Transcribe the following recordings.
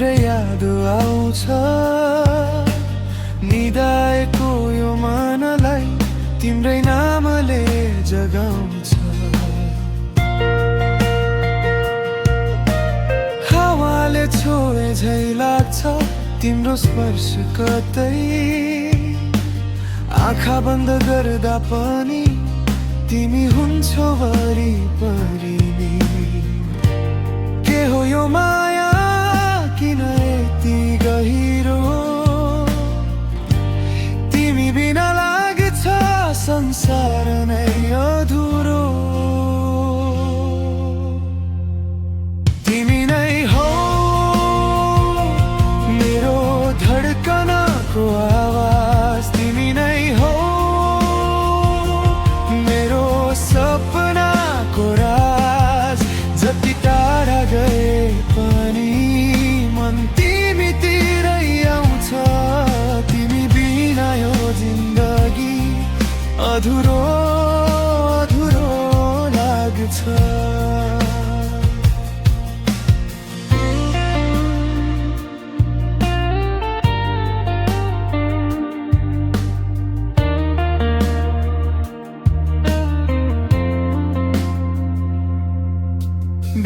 तिम्रै याद आउँछ। निदाएको यो मनलाई तिम्रै नामले जगाउँछ। हावाले छोए झै लाग्छ तिम्रो स्पर्श कतै। आँखा बन्द गर्दा पनि तिमी हुन्छौ वरिपरि नि। के हो यो माया किन यति गहिरो? तिमी बिना लाग्छ संसार नै अधुरो। तिमी नै हौ मेरो धड्कनको आवाज। तिमी नै हौ मेरो सपनाको राज। जति टाढा गए पनि मन तिमीतिरै आउँछ। तिमी बिना यो जिन्दगी अधुरो अधुरो लाग्छ।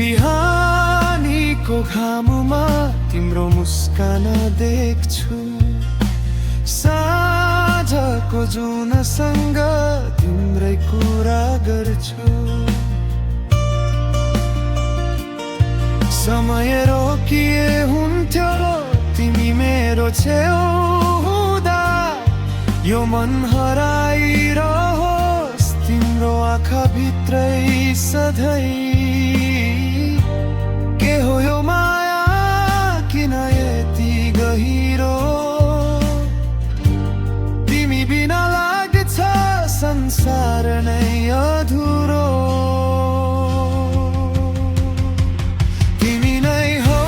बिहानीको घाममा तिम्रो मुस्कान देख्छु। साँझको जुनसँग तिम्रै कुरा गर्छु। समय रोकिए हुन्थ्यो तिमी मेरो छेउ हुँदा। यो मन हराइरहोस् तिम्रो आँखा भित्रै सधैँ। के हो यो माया किन यति गहिरो? तिमी बिना लाग्छ संसार नै अधुरो। तिमी नै हौ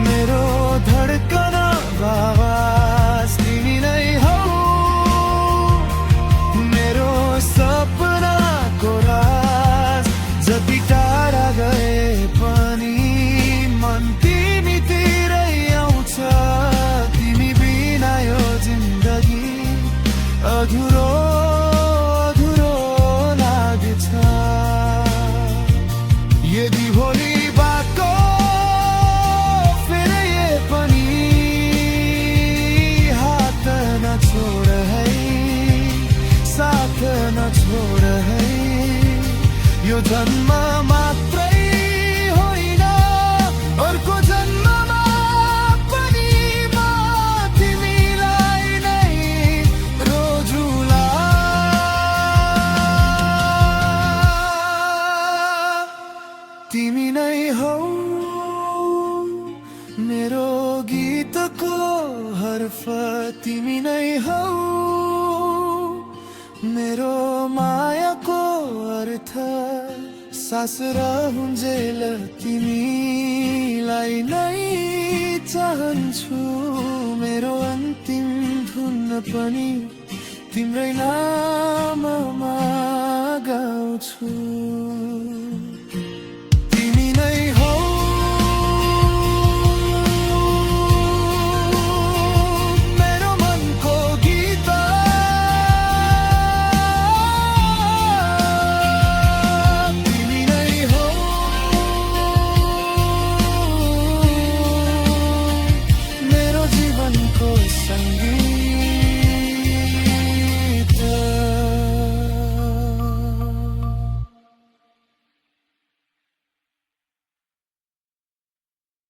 मेरो धड्कनको आवाज। तिमी नै हौ मेरो सपनाको राज। जति टाढा गए पनि मन तिमीतिरै आउँछ। तिमी बिना यो जिन्दगी अधुरो अधुरो लाग्छ। यदि भोलि बाटो फेरिए पनि हात नछोड है, साथ नछोड है। यो जन्म मात्रै होइन अर्को जन्ममा पनि म तिमीलाई नै रोजुला। तिमी नै हौ मेरो गीतको हर्फ। तिमी नै हौ मेरो मायाको अर्थ। सास रहुन्जेल तिमीलाई नै चाहन्छु। मेरो अन्तिम धुन पनि तिम्रै नाममा गाउँछु।